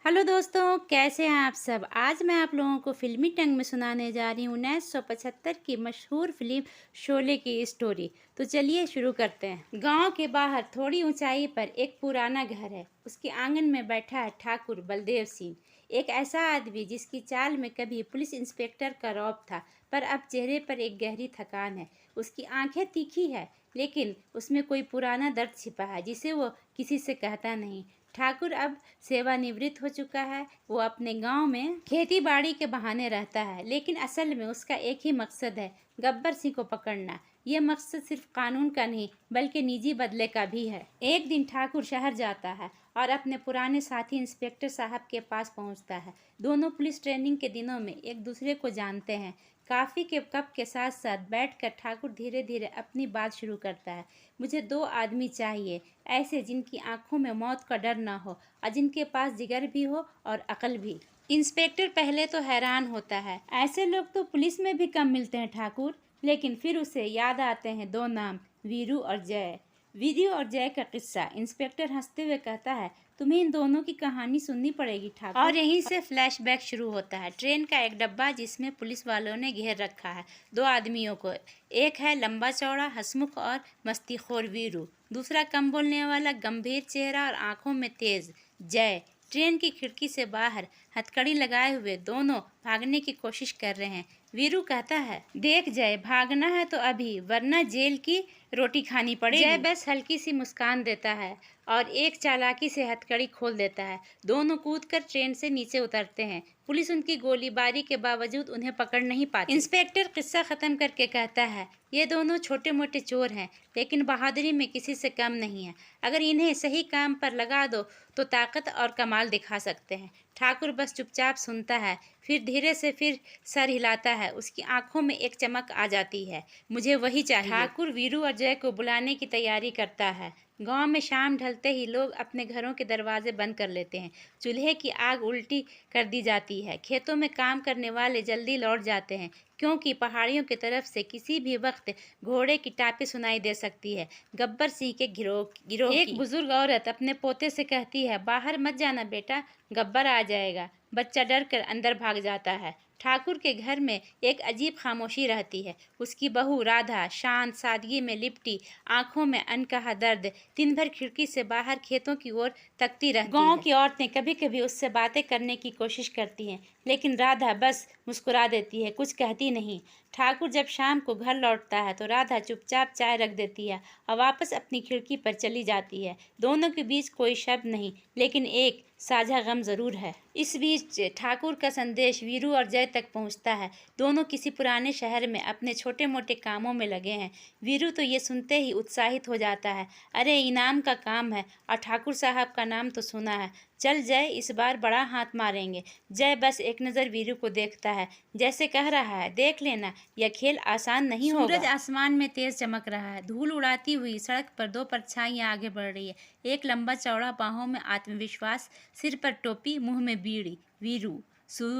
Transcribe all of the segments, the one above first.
Hello दोस्तों, कैसे हैं आप सब। आज मैं आप लोगों को फिल्मी टंग में सुनाने जा रही हूँ 1975 की मशहूर फिल्म शोले की स्टोरी। तो चलिए शुरू करते हैं। गांव के बाहर थोड़ी ऊंचाई पर एक पुराना घर है। उसके आंगन में बैठा है ठाकुर बलदेव सिंह, एक ऐसा आदमी जिसकी चाल में कभी पुलिस इंस्पेक्टर का रौब था, पर अब चेहरे पर एक गहरी थकान है। उसकी आंखें तीखी है, लेकिन उसमें कोई पुराना दर्द छिपा है जिसे वो किसी से कहता नहीं। ठाकुर अब सेवानिवृत्त हो चुका है। वो अपने गांव में खेती बाड़ी के बहाने रहता है, लेकिन असल में उसका एक ही मकसद है, गब्बर सिंह को पकड़ना। ये मकसद सिर्फ कानून का नहीं बल्कि निजी बदले का भी है। एक दिन ठाकुर शहर जाता है और अपने पुराने साथी इंस्पेक्टर साहब के पास पहुंचता है। दोनों पुलिस ट्रेनिंग के दिनों में एक दूसरे को जानते हैं। काफ़ी के कप के साथ साथ बैठकर ठाकुर धीरे धीरे अपनी बात शुरू करता है। मुझे दो आदमी चाहिए, ऐसे जिनकी आंखों में मौत का डर ना हो और जिनके पास जिगर भी हो और अकल भी। इंस्पेक्टर पहले तो हैरान होता है, ऐसे लोग तो पुलिस में भी कम मिलते हैं ठाकुर। लेकिन फिर उसे याद आते हैं दो नाम, वीरू और जय। वीरू और जय का किस्सा। इंस्पेक्टर हंसते हुए कहता है, तुम्हें इन दोनों की कहानी सुननी पड़ेगी ठाकुर। और यहीं से फ्लैशबैक शुरू होता है। ट्रेन का एक डब्बा जिसमें पुलिस वालों ने घेर रखा है दो आदमियों को। एक है लंबा चौड़ा हंसमुख और मस्तीखोर वीरू, दूसरा कम बोलने वाला गंभीर चेहरा और आंखों में तेज जय। ट्रेन की खिड़की से बाहर हथकड़ी लगाए हुए दोनों भागने की कोशिश कर रहे हैं। वीरू कहता है, देख जय, भागना है तो अभी, वरना जेल की रोटी खानी पड़ेगी। जय बस हल्की सी मुस्कान देता है और एक चालाकी से हथकड़ी खोल देता है। दोनों कूदकर ट्रेन से नीचे उतरते हैं। पुलिस उनकी गोलीबारी के बावजूद उन्हें पकड़ नहीं पाती। इंस्पेक्टर किस्सा खत्म करके कहता है, ये दोनों छोटे मोटे चोर हैं, लेकिन बहादुरी में किसी से कम नहीं है। अगर इन्हें सही काम पर लगा दो तो ताकत और कमाल दिखा सकते हैं। ठाकुर बस चुपचाप सुनता है, फिर धीरे से फिर सर हिलाता है। उसकी आंखों में एक चमक आ जाती है, मुझे वही चाहिए। ठाकुर वीरू और जय को बुलाने की तैयारी करता है। गांव में शाम ढलते ही लोग अपने घरों के दरवाजे बंद कर लेते हैं। चूल्हे की आग उल्टी कर दी जाती है। खेतों में काम करने वाले जल्दी लौट जाते हैं, क्योंकि पहाड़ियों की तरफ से किसी भी वक्त घोड़े की टापी सुनाई दे सकती है। गब्बर सिंह के गिरोह एक बुजुर्ग औरत अपने पोते से कहती है, बाहर मत जाना बेटा, गब्बर आ जाएगा। बच्चा डर कर अंदर भाग जाता है। ठाकुर के घर में एक अजीब खामोशी रहती है। उसकी बहू राधा शांत सादगी में लिपटी, आंखों में अनकहा दर्द, दिन भर खिड़की से बाहर खेतों की ओर तकती रहती है। गांव की औरतें कभी कभी उससे बातें करने की कोशिश करती हैं, लेकिन राधा बस मुस्कुरा देती है, कुछ कहती नहीं। ठाकुर जब शाम को घर लौटता है तो राधा चुपचाप चाय रख देती है और वापस अपनी खिड़की पर चली जाती है। दोनों के बीच कोई शब्द नहीं, लेकिन एक साझा गम जरूर है। इस बीच ठाकुर का संदेश वीरू और जय तक पहुंचता है। दोनों किसी पुराने शहर में अपने छोटे मोटे कामों में लगे हैं। वीरू तो ये सुनते ही उत्साहित हो जाता है, अरे इनाम का काम है और ठाकुर साहब का नाम तो सुना है, चल जय, इस बार बड़ा हाथ मारेंगे। जय बस एक नज़र वीरू को देखता है, जैसे कह रहा है, देख लेना यह खेल आसान नहीं होगा। सूरज आसमान में तेज चमक रहा है। धूल उड़ाती हुई सड़क पर दो परछाइयां आगे बढ़ रही है। एक लंबा चौड़ा, बाहों में आत्मविश्वास, सिर पर टोपी, मुंह में बीड़ी, वीरू।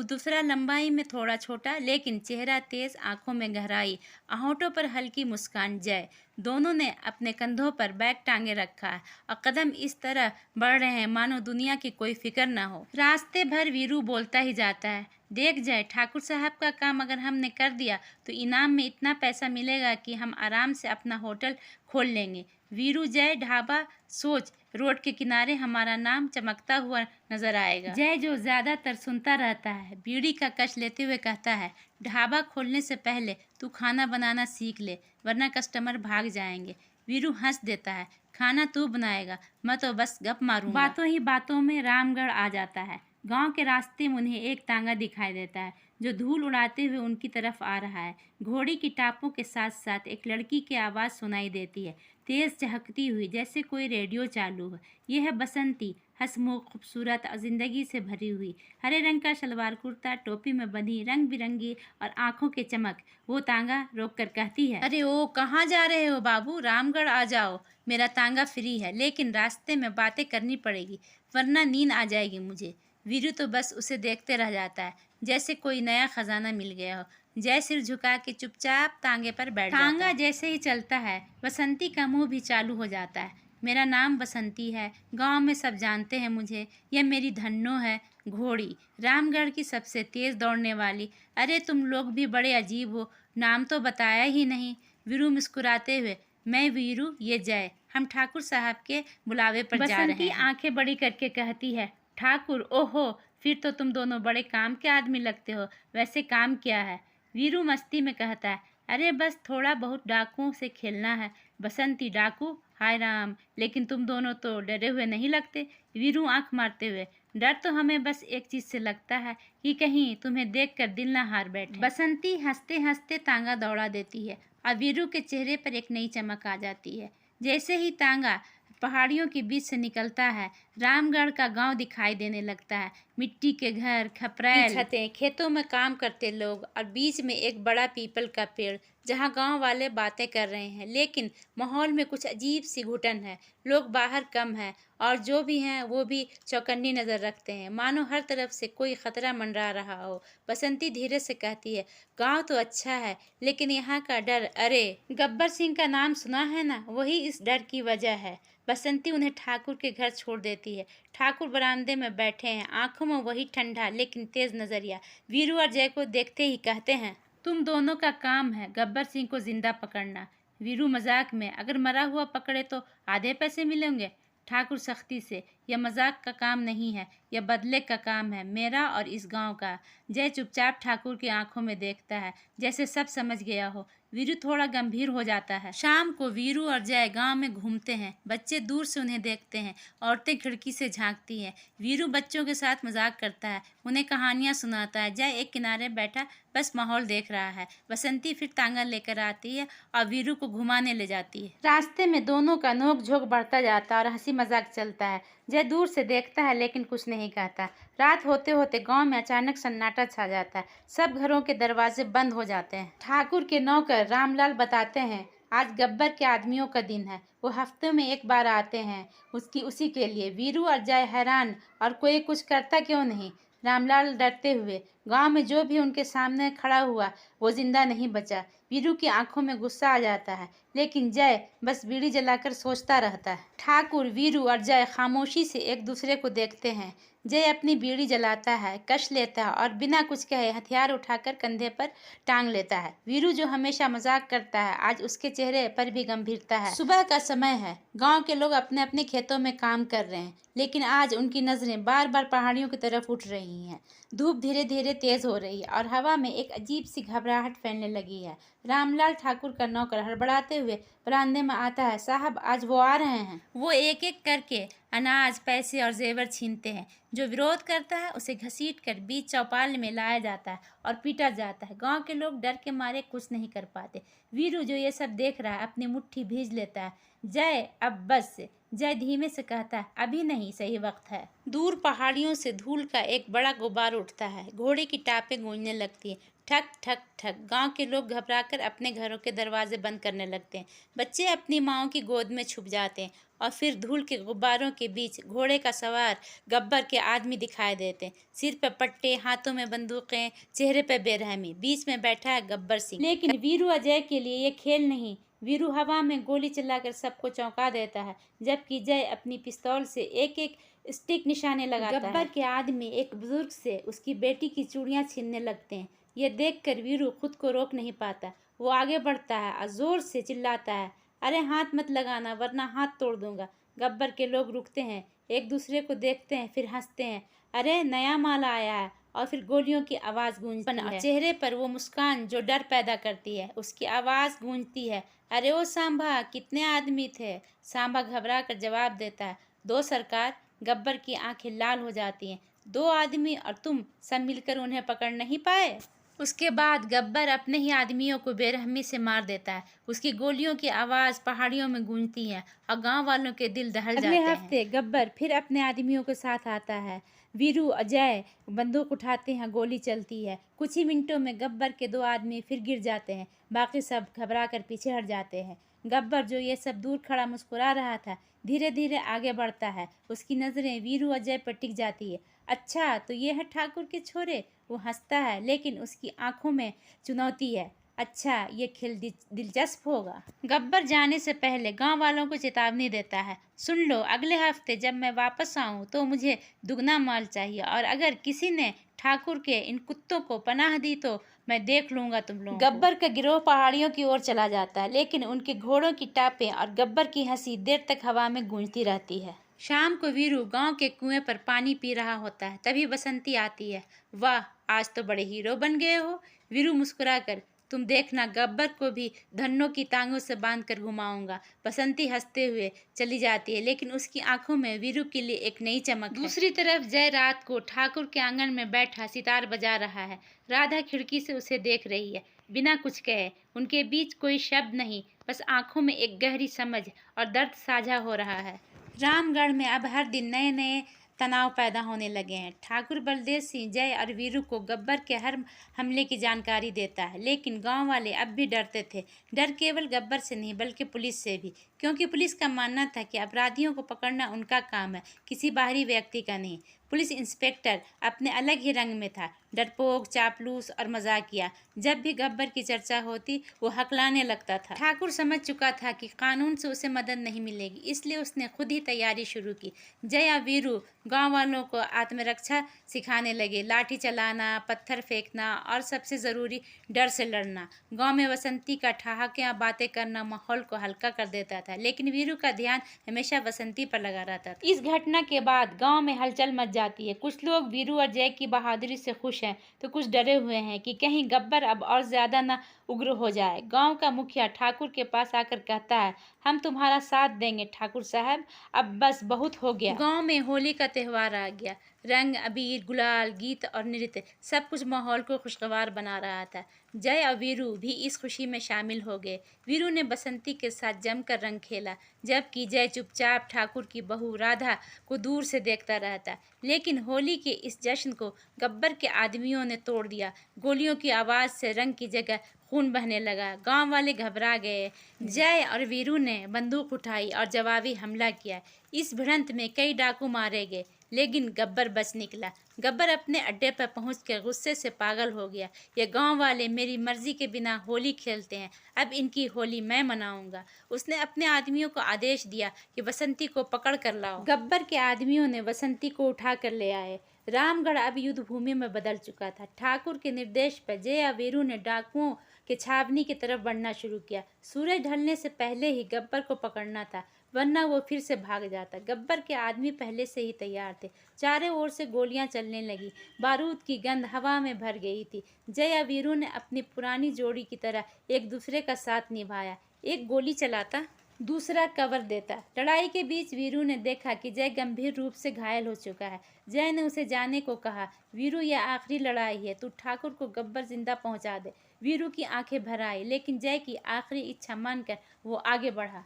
दूसरा लंबाई में थोड़ा छोटा, लेकिन चेहरा तेज, आंखों में गहराई, होठों पर हल्की मुस्कान, जय। दोनों ने अपने कंधों पर बैग टांगे रखा है और कदम इस तरह बढ़ रहे हैं मानो दुनिया की कोई फिक्र ना हो। रास्ते भर वीरू बोलता ही जाता है, देख जय, ठाकुर साहब का काम अगर हमने कर दिया तो इनाम में इतना पैसा मिलेगा कि हम आराम से अपना होटल खोल लेंगे। वीरू जय ढाबा सोच, रोड के किनारे हमारा नाम चमकता हुआ नजर आएगा। जय जो ज्यादातर सुनता रहता है, बीड़ी का कश लेते हुए कहता है, ढाबा खोलने से पहले तू खाना बनाना सीख ले, वरना कस्टमर भाग जाएंगे। वीरू हंस देता है, खाना तू बनाएगा, मैं तो बस गप मारूंगा। बातों ही बातों में रामगढ़ आ जाता है। गांव के रास्ते में उन्हें एक तांगा दिखाई देता है जो धूल उड़ाते हुए उनकी तरफ आ रहा है। घोड़ी की टापों के साथ साथ एक लड़की की आवाज़ सुनाई देती है, तेज चहकती हुई, जैसे कोई रेडियो चालू हो। यह है बसंती, हंसमुख, खूबसूरत और जिंदगी से भरी हुई। हरे रंग का शलवार कुर्ता, टोपी में बंधी रंग बिरंगी और आंखों के चमक। वो तांगा रोक कर कहती है, अरे ओ, कहाँ जा रहे हो बाबू, रामगढ़ आ जाओ, मेरा तांगा फ्री है, लेकिन रास्ते में बातें करनी पड़ेगी, वरना नींद आ जाएगी मुझे। वीरू तो बस उसे देखते रह जाता है, जैसे कोई नया खजाना मिल गया हो। जय सिर झुका के चुपचाप तांगे पर बैठ जाता है। तांगा जैसे ही चलता है, बसंती का मुंह भी चालू हो जाता है। मेरा नाम बसंती है, गांव में सब जानते हैं मुझे। यह मेरी धन्नो है, घोड़ी, रामगढ़ की सबसे तेज दौड़ने वाली। अरे तुम लोग भी बड़े अजीब हो, नाम तो बताया ही नहीं। वीरू मुस्कुराते हुए, मैं वीरू, ये जय, हम ठाकुर साहब के बुलावे पर जा रहे हैं। बसंती आंखें बड़ी करके कहती है, ठाकुर, ओहो, फिर तो तुम दोनों बड़े काम के आदमी लगते हो। वैसे काम क्या है? वीरू मस्ती में कहता है, अरे बस थोड़ा बहुत डाकुओं से खेलना है। बसंती, डाकू? हाय राम, लेकिन तुम दोनों तो डरे हुए नहीं लगते। वीरू आंख मारते हुए, डर तो हमें बस एक चीज से लगता है कि कहीं तुम्हें देखकर दिल ना हार बैठे। बसंती हंसते हंसते तांगा दौड़ा देती है और वीरू के चेहरे पर एक नई चमक आ जाती है। जैसे ही तांगा पहाड़ियों के बीच से निकलता है, रामगढ़ का गांव दिखाई देने लगता है। मिट्टी के घर, खपरैल की छतें, खेतों में काम करते लोग और बीच में एक बड़ा पीपल का पेड़ जहां गांव वाले बातें कर रहे हैं। लेकिन माहौल में कुछ अजीब सी घुटन है। लोग बाहर कम हैं और जो भी हैं वो भी चौकन्नी नजर रखते हैं, मानो हर तरफ से कोई खतरा मंडरा रहा हो। बसंती धीरे से कहती है, गांव तो अच्छा है लेकिन यहाँ का डर, अरे गब्बर सिंह का नाम सुना है ना, वही इस डर की वजह है। बसंती उन्हें ठाकुर के घर छोड़ देती है। ठाकुर बरामदे में बैठे हैं, आंखों में वही ठंडा लेकिन तेज नजरिया। वीरू और जय को देखते ही कहते हैं, तुम दोनों का काम है गब्बर सिंह को जिंदा पकड़ना। वीरू मजाक में, अगर मरा हुआ पकड़े तो आधे पैसे मिलेंगे। ठाकुर सख्ती से, यह मजाक का काम नहीं है, यह बदले का काम है, मेरा और इस गांव का। जय चुपचाप ठाकुर की आंखों में देखता है, जैसे सब समझ गया हो। वीरू थोड़ा गंभीर हो जाता है। शाम को वीरू और जय गांव में घूमते हैं। बच्चे दूर से उन्हें देखते हैं, औरतें खिड़की से झांकती हैं। वीरू बच्चों के साथ मजाक करता है, उन्हें कहानियां सुनाता है। जय एक किनारे बैठा बस माहौल देख रहा है। बसंती फिर तांगा लेकर आती है और वीरू को घुमाने ले जाती है। रास्ते में दोनों का नोक झोंक बढ़ता जाता है और हंसी मजाक चलता है। जय दूर से देखता है लेकिन कुछ नहीं कहता। रात होते होते गांव में अचानक सन्नाटा छा जाता है। सब घरों के दरवाजे बंद हो जाते हैं। ठाकुर के नौकर रामलाल बताते हैं, आज गब्बर के आदमियों का दिन है। वो हफ्ते में एक बार आते हैं, उसी के लिए। वीरू और जय हैरान, और कोई कुछ करता क्यों नहीं? रामलाल डरते हुए, गांव में जो भी उनके सामने खड़ा हुआ वो जिंदा नहीं बचा। वीरू की आंखों में गुस्सा आ जाता है लेकिन जय बस बीड़ी जलाकर सोचता रहता है। ठाकुर, वीरू और जय खामोशी से एक दूसरे को देखते हैं। जय अपनी बीड़ी जलाता है, कश लेता है और बिना कुछ कहे हथियार उठाकर कंधे पर टांग लेता है। वीरू जो हमेशा मजाक करता है, आज उसके चेहरे पर भी गंभीरता है। सुबह का समय है, गांव के लोग अपने अपने खेतों में काम कर रहे हैं, लेकिन आज उनकी नजरें बार बार पहाड़ियों की तरफ उठ रही हैं। धूप धीरे धीरे तेज हो रही है और हवा में एक अजीब सी घबराहट फैलने लगी है। रामलाल, ठाकुर का नौकर, हड़बड़ाते हुए बरामदे में आता है। साहब, आज वो आ रहे हैं। वो एक एक करके अनाज, पैसे और जेवर छीनते हैं। जो विरोध करता है उसे घसीट कर बीच चौपाल में लाया जाता है और पीटा जाता है। गांव के लोग डर के मारे कुछ नहीं कर पाते। वीरू जो ये सब देख रहा है, अपनी मुट्ठी भींच लेता है। जय, अब बस। जय धीमे से कहता है, अभी नहीं सही वक्त है। दूर पहाड़ियों से धूल का एक बड़ा गुब्बार उठता है। घोड़े की टापें गूंजने लगती हैं, ठक ठक ठक। गांव के लोग घबराकर अपने घरों के दरवाजे बंद करने लगते हैं। बच्चे अपनी माओं की गोद में छुप जाते हैं और फिर धूल के गुब्बारों के बीच घोड़े का सवार गब्बर के आदमी दिखाई देते हैं। सिर पे पट्टे, हाथों में बंदूकें, चेहरे पे बेरहमी। बीच में बैठा है गब्बर सिंह। लेकिन वीरू अजय के लिए ये खेल नहीं। वीरू हवा में गोली चलाकर सबको चौंका देता है, जबकि जय अपनी पिस्तौल से एक एक स्टिक निशाने लगाता है। गब्बर के आदमी एक बुजुर्ग से उसकी बेटी की चूड़ियां छीनने लगते हैं। यह देखकर वीरू खुद को रोक नहीं पाता। वो आगे बढ़ता है और जोर से चिल्लाता है, अरे हाथ मत लगाना वरना हाथ तोड़ दूंगा। गब्बर के लोग रुकते हैं, एक दूसरे को देखते हैं, फिर हंसते हैं। अरे नया माल आया है। और फिर गोलियों की आवाज गूंजती है। चेहरे पर वो मुस्कान जो डर पैदा करती है, उसकी आवाज गूंजती है, अरे ओ सांभा, कितने आदमी थे? सांभा घबरा कर जवाब देता है, दो सरकार। गब्बर की आंखें लाल हो जाती हैं। दो आदमी और तुम सब मिलकर उन्हें पकड़ नहीं पाए? उसके बाद गब्बर अपने ही आदमियों को बेरहमी से मार देता है। उसकी गोलियों की आवाज़ पहाड़ियों में गूंजती है और गांव वालों के दिल दहल जाते हैं। अगले हफ्ते गब्बर फिर अपने आदमियों के साथ आता है। वीरू, अजय बंदूक उठाते हैं, गोली चलती है। कुछ ही मिनटों में गब्बर के दो आदमी फिर गिर जाते हैं। बाकी सब घबरा कर पीछे हट जाते हैं। गब्बर जो ये सब दूर खड़ा मुस्कुरा रहा था, धीरे धीरे आगे बढ़ता है। उसकी नज़रें वीरू अजय पर टिक जाती है। अच्छा, तो ये है ठाकुर के छोरे। वो हंसता है लेकिन उसकी आंखों में चुनौती है। अच्छा, ये खेल दिलचस्प होगा। गब्बर जाने से पहले गांव वालों को चेतावनी देता है, सुन लो, अगले हफ्ते जब मैं वापस आऊं तो मुझे दुगना माल चाहिए, और अगर किसी ने ठाकुर के इन कुत्तों को पनाह दी तो मैं देख लूंगा तुम लोगों को। गब्बर का गिरोह पहाड़ियों की ओर चला जाता है, लेकिन उनके घोड़ों की टापें और गब्बर की हंसी देर तक हवा में गूंजती रहती है। शाम को वीरू गांव के कुएं पर पानी पी रहा होता है, तभी बसंती आती है। वाह, आज तो बड़े हीरो बन गए हो। वीरू मुस्कुरा कर, तुम देखना, गब्बर को भी धन्नों की टांगों से बांध कर घुमाऊंगा। बसंती हंसते हुए चली जाती है, लेकिन उसकी आंखों में वीरू के लिए एक नई चमक है। दूसरी तरफ जय रात को ठाकुर के आंगन में बैठा सितार बजा रहा है। राधा खिड़की से उसे देख रही है, बिना कुछ कहे। उनके बीच कोई शब्द नहीं, बस आंखों में एक गहरी समझ और दर्द साझा हो रहा है। रामगढ़ में अब हर दिन नए नए तनाव पैदा होने लगे हैं। ठाकुर बलदेव सिंह जय और वीरू को गब्बर के हर हमले की जानकारी देता है, लेकिन गांव वाले अब भी डरते थे। डर केवल गब्बर से नहीं, बल्कि पुलिस से भी, क्योंकि पुलिस का मानना था कि अपराधियों को पकड़ना उनका काम है, किसी बाहरी व्यक्ति का नहीं। पुलिस इंस्पेक्टर अपने अलग ही रंग में था, डरपोक, चापलूस और मजाकिया। जब भी गब्बर की चर्चा होती वो हकलाने लगता था। ठाकुर समझ चुका था कि कानून से उसे मदद नहीं मिलेगी, इसलिए उसने खुद ही तैयारी शुरू की। जय और वीरू गांव वालों को आत्मरक्षा सिखाने लगे, लाठी चलाना, पत्थर फेंकना और सबसे ज़रूरी डर से लड़ना। गांव में बसंती का ठहाके बातें करना माहौल को हल्का कर देता था, लेकिन वीरू का ध्यान हमेशा बसंती पर लगा रहता था। इस घटना के बाद गांव में हलचल मच जाती है। कुछ लोग वीरू और जय की बहादुरी से खुश हैं, तो कुछ डरे हुए हैं कि कहीं गब्बर अब और ज़्यादा न उग्र हो जाए। गांव का मुखिया ठाकुर के पास आकर कहता है, हम तुम्हारा साथ देंगे ठाकुर साहब, अब बस बहुत हो गया। गांव में होली का त्यौहार आ गया। रंग, अबीर, गुलाल, गीत और नृत्य, सब कुछ माहौल को खुशगवार बना रहा था। जय और वीरू भी इस खुशी में शामिल हो गए। वीरू ने बसंती के साथ जमकर रंग खेला, जबकि जय चुपचाप ठाकुर की बहू राधा को दूर से देखता रहता। लेकिन होली के इस जश्न को गब्बर के आदमियों ने तोड़ दिया। गोलियों की आवाज़ से रंग की जगह खून बहने लगा। गांव वाले घबरा गए। जय और वीरू ने बंदूक उठाई और जवाबी हमला किया। इस भिड़ंत में कई डाकू मारे गए, लेकिन गब्बर बच निकला। गब्बर अपने अड्डे पर पहुंचकर गुस्से से पागल हो गया। ये गांव वाले मेरी मर्जी के बिना होली खेलते हैं, अब इनकी होली मैं मनाऊंगा। उसने अपने आदमियों को आदेश दिया कि बसंती को पकड़ कर लाओ। गब्बर के आदमियों ने बसंती को उठा कर ले आए। रामगढ़ अब युद्ध भूमि में बदल चुका था। ठाकुर के निर्देश पर जय और वीरू ने डाकुओं के छावनी की तरफ बढ़ना शुरू किया। सूरज ढलने से पहले ही गब्बर को पकड़ना था, वरना वो फिर से भाग जाता। गब्बर के आदमी पहले से ही तैयार थे। चारों ओर से गोलियां चलने लगी, बारूद की गंध हवा में भर गई थी। जय और वीरू ने अपनी पुरानी जोड़ी की तरह एक दूसरे का साथ निभाया। एक गोली चलाता, दूसरा कवर देता। लड़ाई के बीच वीरू ने देखा कि जय गंभीर रूप से घायल हो चुका है। जय ने उसे जाने को कहा, वीरू यह आखिरी लड़ाई है, तू ठाकुर को गब्बर जिंदा पहुंचा दे। वीरू की आंखें भर आई, लेकिन जय की आखिरी इच्छा मानकर वो आगे बढ़ा।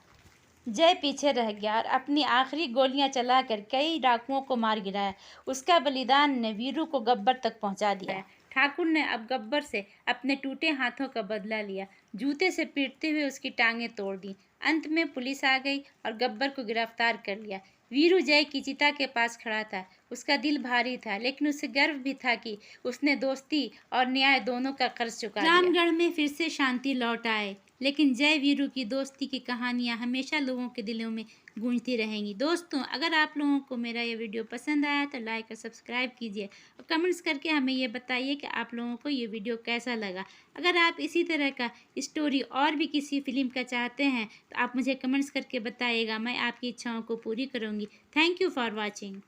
जय पीछे रह गया और अपनी आखिरी गोलियां चलाकर कई डाकुओं को मार गिराया। उसका बलिदान ने वीरू को गब्बर तक पहुंचा दिया। ठाकुर ने अब गब्बर से अपने टूटे हाथों का बदला लिया। जूते से पीटते हुए उसकी टांगें तोड़ दी। अंत में पुलिस आ गई और गब्बर को गिरफ्तार कर लिया। वीरू जय की चिता के पास खड़ा था। उसका दिल भारी था, लेकिन उसे गर्व भी था कि उसने दोस्ती और न्याय दोनों का कर्ज चुका दिया। रामगढ़ में फिर से शांति लौट आए, लेकिन जय वीरू की दोस्ती की कहानियाँ हमेशा लोगों के दिलों में गूंजती रहेंगी। दोस्तों, अगर आप लोगों को मेरा ये वीडियो पसंद आया तो लाइक और सब्सक्राइब कीजिए, और कमेंट्स करके हमें ये बताइए कि आप लोगों को ये वीडियो कैसा लगा। अगर आप इसी तरह का स्टोरी और भी किसी फिल्म का चाहते हैं तो आप मुझे कमेंट्स करके बताइएगा, मैं आपकी इच्छाओं को पूरी करूँगी। Thank you for watching.